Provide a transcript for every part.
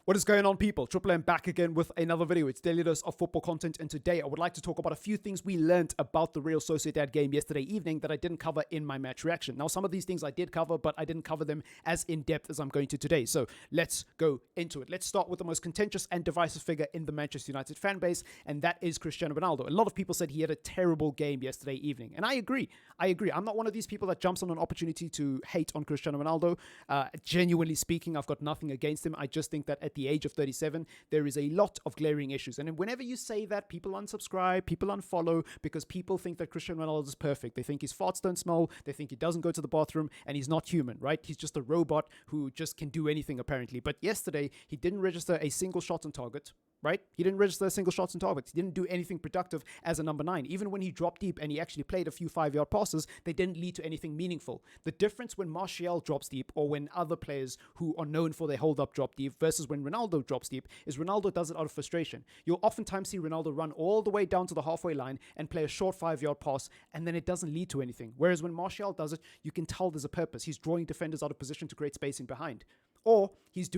What is going on, people? TripleM back again with another video. It's daily dose of football content, and today I would like to talk about a few things we learned about the Real Sociedad game yesterday evening that I didn't cover in my match reaction. Now, some of these things I did cover, but I didn't cover them as in-depth as I'm going to today. So let's go into it. Let's start with the most contentious and divisive figure in the Manchester United fan base, and that is Cristiano Ronaldo. A lot of people said he had a terrible game yesterday evening, and I agree. I'm not one of these people that jumps on an opportunity to hate on Cristiano Ronaldo. Genuinely speaking, I've got nothing against him. I just think that at the age of 37, there is a lot of glaring issues. And whenever you say that, people unsubscribe, people unfollow, because people think that Cristiano Ronaldo is perfect. They think his farts don't smell, they think he doesn't go to the bathroom, and he's not human, right? He's just a robot who just can do anything, apparently. But yesterday, he didn't register a single shot on target. Right? He didn't register a single shot on target. He didn't do anything productive as a number 9. Even when he dropped deep and he actually played a few 5-yard passes, they didn't lead to anything meaningful. The difference when Martial drops deep or when other players who are known for their hold-up drop deep versus when Ronaldo drops deep is Ronaldo does it out of frustration. You'll oftentimes see Ronaldo run all the way down to the halfway line and play a short 5-yard pass, and then it doesn't lead to anything. Whereas when Martial does it, you can tell there's a purpose. He's drawing defenders out of position to create spacing behind. Or he's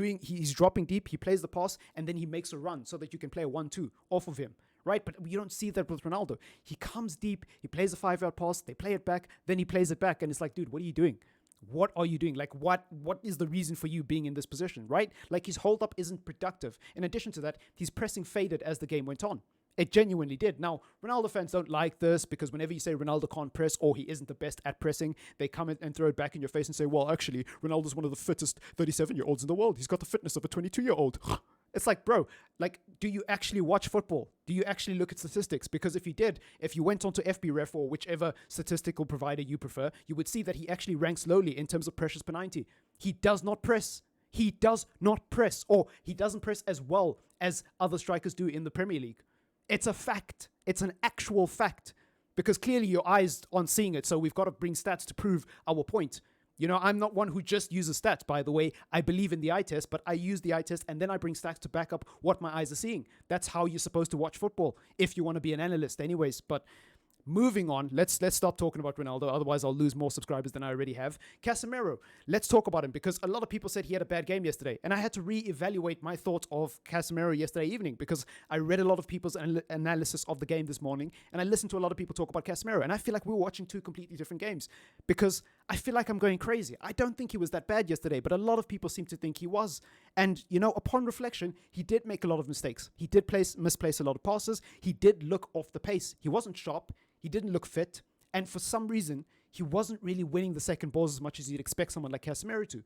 dropping deep, he plays the pass, and then he makes a run so that you can play a 1-2 off of him, right? But you don't see that with Ronaldo. He comes deep, he plays a 5-yard pass, they play it back, then he plays it back, and it's like, dude, what are you doing? What are you doing? Like, what is the reason for you being in this position, right? Like, his hold-up isn't productive. In addition to that, his pressing faded as the game went on. It genuinely did. Now, Ronaldo fans don't like this because whenever you say Ronaldo can't press or he isn't the best at pressing, they come in and throw it back in your face and say, well, actually, Ronaldo's one of the fittest 37-year-olds in the world. He's got the fitness of a 22-year-old. It's like, bro, like, do you actually watch football? Do you actually look at statistics? Because if you did, if you went onto FBref or whichever statistical provider you prefer, you would see that he actually ranks lowly in terms of pressures per 90. He does not press. He does not press, or he doesn't press as well as other strikers do in the Premier League. It's a fact. It's an actual fact. Because clearly your eyes aren't seeing it, so we've got to bring stats to prove our point. You know, I'm not one who just uses stats, by the way. I believe in the eye test, but I use the eye test and then I bring stats to back up what my eyes are seeing. That's how you're supposed to watch football, if you want to be an analyst anyways. But moving on, let's stop talking about Ronaldo, otherwise I'll lose more subscribers than I already have. Casimero, let's talk about him, because a lot of people said he had a bad game yesterday, and I had to re-evaluate my thoughts of Casimero yesterday evening, because I read a lot of people's analysis of the game this morning, and I listened to a lot of people talk about Casimero, and I feel like we were watching two completely different games, because I feel like I'm going crazy. I don't think he was that bad yesterday, but a lot of people seem to think he was. And, you know, upon reflection, he did make a lot of mistakes. He did misplace a lot of passes. He did look off the pace. He wasn't sharp. He didn't look fit. And for some reason, he wasn't really winning the second balls as much as you'd expect someone like Casimero to.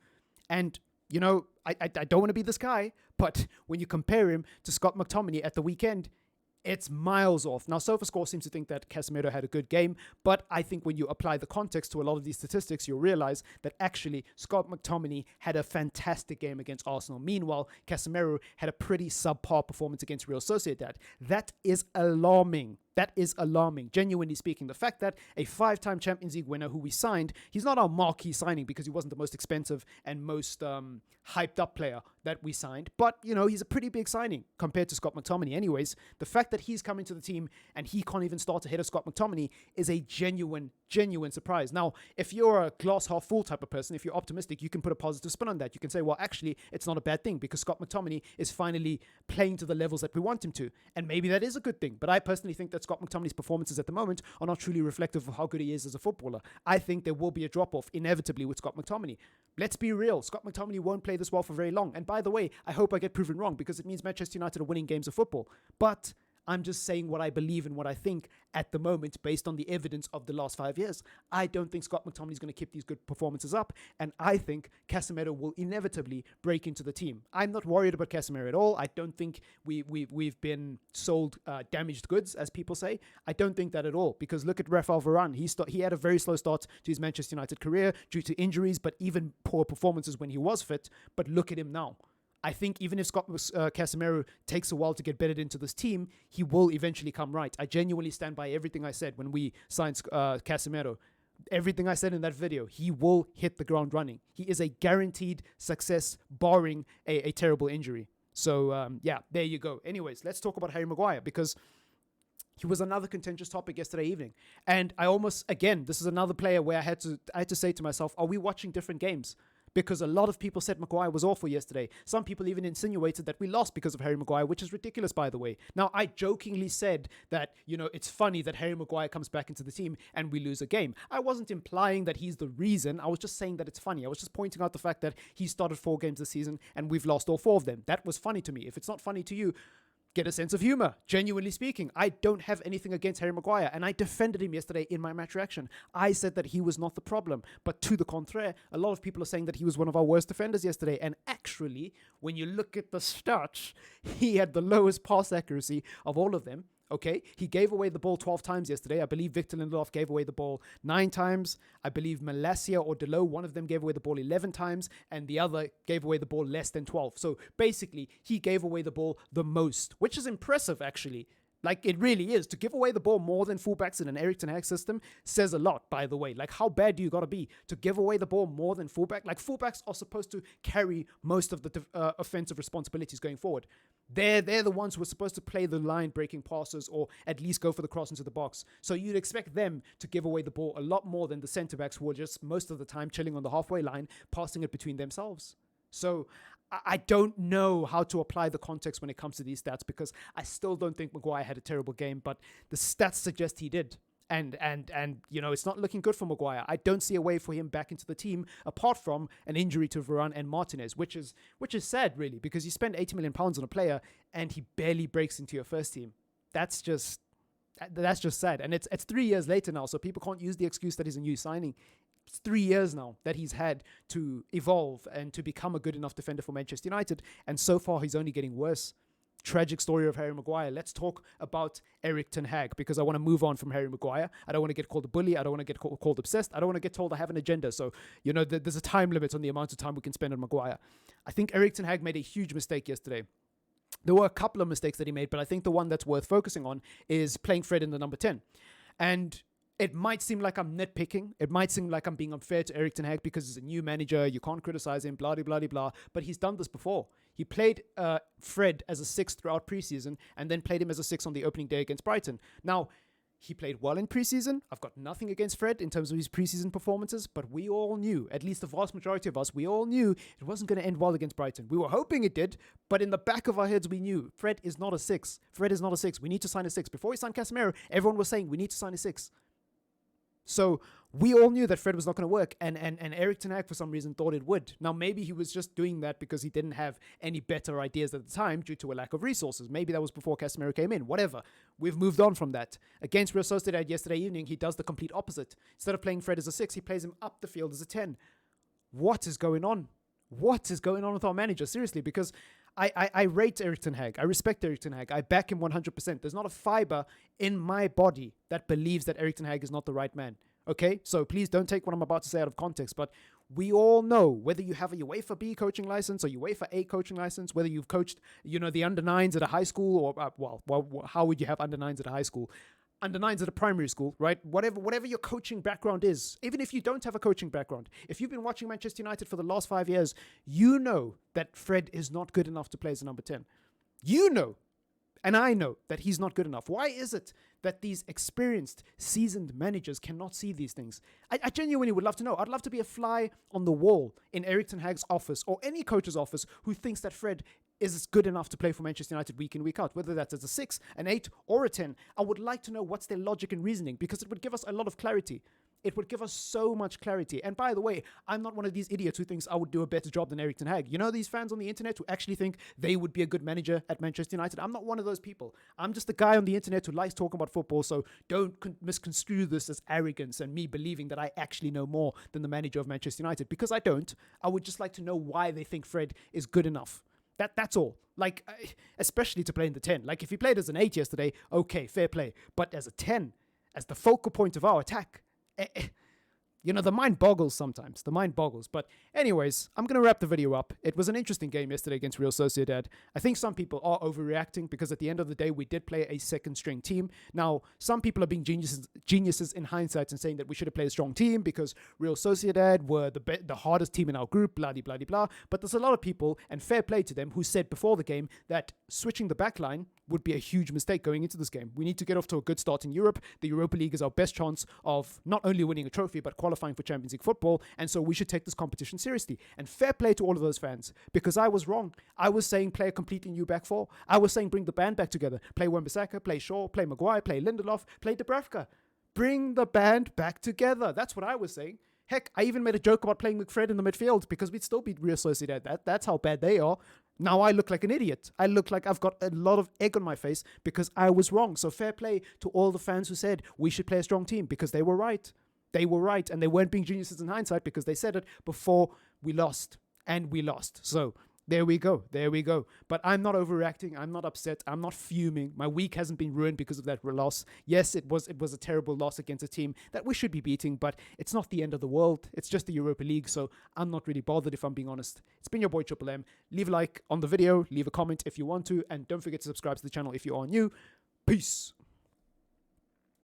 And, you know, I don't want to be this guy, but when you compare him to Scott McTominay at the weekend, it's miles off. Now, SofaScore seems to think that Casimero had a good game, but I think when you apply the context to a lot of these statistics, you'll realize that actually Scott McTominay had a fantastic game against Arsenal. Meanwhile, Casimero had a pretty subpar performance against Real Sociedad. That is alarming. That is alarming, genuinely speaking. The fact that a 5-time Champions League winner who we signed, he's not our marquee signing because he wasn't the most expensive and most hyped up player that we signed. But, you know, he's a pretty big signing compared to Scott McTominay anyways. The fact that he's coming to the team and he can't even start ahead of Scott McTominay is a genuine surprise. Now, if you're a glass half full type of person, if you're optimistic, you can put a positive spin on that. You can say, well, actually, it's not a bad thing because Scott McTominay is finally playing to the levels that we want him to. And maybe that is a good thing. But I personally think that Scott McTominay's performances at the moment are not truly reflective of how good he is as a footballer. I think there will be a drop-off inevitably with Scott McTominay. Let's be real. Scott McTominay won't play this well for very long. And by the way, I hope I get proven wrong because it means Manchester United are winning games of football. But I'm just saying what I believe and what I think at the moment based on the evidence of the last 5 years. I don't think Scott McTominay is going to keep these good performances up, and I think Casimero will inevitably break into the team. I'm not worried about Casimero at all. I don't think we've been sold damaged goods, as people say. I don't think that at all, because look at Rafael Varane. He had a very slow start to his Manchester United career due to injuries, but even poor performances when he was fit. But look at him now. I think even if Casimero takes a while to get bedded into this team, he will eventually come right. I genuinely stand by everything I said when we signed Casimero. Everything I said in that video, he will hit the ground running. He is a guaranteed success, barring a terrible injury. So, yeah, there you go. Anyways, let's talk about Harry Maguire, because he was another contentious topic yesterday evening. And I almost, again, this is another player where I had to say to myself, are we watching different games? because a lot of people said Maguire was awful yesterday. Some people even insinuated that we lost because of Harry Maguire, which is ridiculous, by the way. Now, I jokingly said that, it's funny that Harry Maguire comes back into the team and we lose a game. I wasn't implying that he's the reason. I was just saying that it's funny. I was just pointing out the fact that he started 4 games this season and we've lost all 4 of them. That was funny to me. If it's not funny to you, get a sense of humor. Genuinely speaking, I don't have anything against Harry Maguire, and I defended him yesterday in my match reaction. I said that he was not the problem, but to the contrary, a lot of people are saying that he was one of our worst defenders yesterday, and actually, when you look at the stats, he had the lowest pass accuracy of all of them. Okay, he gave away the ball 12 times yesterday. I believe Victor Lindelof gave away the ball 9 times. I believe Malacia or Delo, one of them gave away the ball 11 times, and the other gave away the ball less than 12. So basically, he gave away the ball the most, which is impressive, actually. Like, it really is. To give away the ball more than fullbacks in an Erik ten Hag system says a lot, by the way. Like, how bad do you got to be to give away the ball more than fullback? Like, fullbacks are supposed to carry most of the offensive responsibilities going forward. They're the ones who are supposed to play the line-breaking passes or at least go for the cross into the box. So you'd expect them to give away the ball a lot more than the centre-backs who are just most of the time chilling on the halfway line, passing it between themselves. So I don't know how to apply the context when it comes to these stats, because I still don't think Maguire had a terrible game, but the stats suggest he did. And it's not looking good for Maguire. I don't see a way for him back into the team apart from an injury to Varane and Martinez, which is sad, really, because you spend £80 million on a player and he barely breaks into your first team. That's just sad. And it's 3 years later now, so people can't use the excuse that he's a new signing. It's 3 years now that he's had to evolve and to become a good enough defender for Manchester United, and so far he's only getting worse. Tragic story of Harry Maguire. Let's talk about Erik ten Hag, because I want to move on from Harry Maguire. I don't want to get called a bully. I don't want to get called obsessed. I don't want to get told I have an agenda. So, there's a time limit on the amount of time we can spend on Maguire. I think Erik ten Hag made a huge mistake yesterday. There were a couple of mistakes that he made, but I think the one that's worth focusing on is playing Fred in the number 10. And it might seem like I'm nitpicking. It might seem like I'm being unfair to Erik ten Hag because he's a new manager. You can't criticize him, blah, blah, blah, blah. But he's done this before. He played Fred as a 6 throughout preseason and then played him as a 6 on the opening day against Brighton. Now, he played well in preseason. I've got nothing against Fred in terms of his preseason performances, but we all knew, at least the vast majority of us, we all knew it wasn't going to end well against Brighton. We were hoping it did, but in the back of our heads, we knew Fred is not a 6. Fred is not a 6. We need to sign a 6. Before we signed Casimero, everyone was saying we need to sign a 6. So we all knew that Fred was not going to work, and Erik ten Hag for some reason thought it would. Now, maybe he was just doing that because he didn't have any better ideas at the time due to a lack of resources. Maybe that was before Casimero came in. Whatever. We've moved on from that. Against Real Sociedad yesterday evening, he does the complete opposite. Instead of playing Fred as a 6, he plays him up the field as a 10. What is going on? What is going on with our manager? Seriously, because I rate Erik ten Hag. I respect Erik ten Hag. I back him 100%. There's not a fiber in my body that believes that Erik ten Hag is not the right man. Okay? So please don't take what I'm about to say out of context, but we all know, whether you have a UEFA B coaching license or UEFA A coaching license, whether you've coached, the under-9s at a high school, or, how would you have under-9s at a high school? Under-9s at a primary school, right? Whatever your coaching background is, even if you don't have a coaching background, if you've been watching Manchester United for the last 5 years, you know that Fred is not good enough to play as a number 10. You know, and I know that he's not good enough. Why is it that these experienced, seasoned managers cannot see these things? I genuinely would love to know. I'd love to be a fly on the wall in Erik ten Hag's office or any coach's office who thinks that Fred is good enough to play for Manchester United week in, week out, whether that's as a 6, an 8, or a 10. I would like to know what's their logic and reasoning, because it would give us a lot of clarity. It would give us so much clarity. And by the way, I'm not one of these idiots who thinks I would do a better job than Erik ten Hag. You know, these fans on the internet who actually think they would be a good manager at Manchester United? I'm not one of those people. I'm just a guy on the internet who likes talking about football, so don't misconstrue this as arrogance and me believing that I actually know more than the manager of Manchester United, because I don't. I would just like to know why they think Fred is good enough. That's all. Like, especially to play in the 10. Like, if he played as an 8 yesterday, okay, fair play. But as a 10, as the focal point of our attack, the mind boggles sometimes. The mind boggles. But anyways, I'm going to wrap the video up. It was an interesting game yesterday against Real Sociedad. I think some people are overreacting because at the end of the day, we did play a second string team. Now, some people are being geniuses in hindsight and saying that we should have played a strong team because Real Sociedad were the hardest team in our group, blah, blah, blah, blah. But there's a lot of people, and fair play to them, who said before the game that switching the back line would be a huge mistake going into this game. We need to get off to a good start in Europe. The Europa League is our best chance of not only winning a trophy, but qualifying for Champions League football. And so we should take this competition seriously. And fair play to all of those fans, because I was wrong. I was saying play a completely new back four. I was saying bring the band back together. Play Wan-Bissaka, play Shaw, play Maguire, play Lindelof, play Dubravka. Bring the band back together. That's what I was saying. Heck, I even made a joke about playing McFred in the midfield because we'd still beat Real Sociedad. That's how bad they are. Now I look like an idiot. I look like I've got a lot of egg on my face because I was wrong. So fair play to all the fans who said we should play a strong team, because they were right. They were right, and they weren't being geniuses in hindsight because they said it before we lost. And we lost. So there we go. There we go. But I'm not overreacting. I'm not upset. I'm not fuming. My week hasn't been ruined because of that loss. Yes, it was a terrible loss against a team that we should be beating, but it's not the end of the world. It's just the Europa League, so I'm not really bothered, if I'm being honest. It's been your boy TripleM. Leave a like on the video, leave a comment if you want to, and don't forget to subscribe to the channel if you are new. Peace.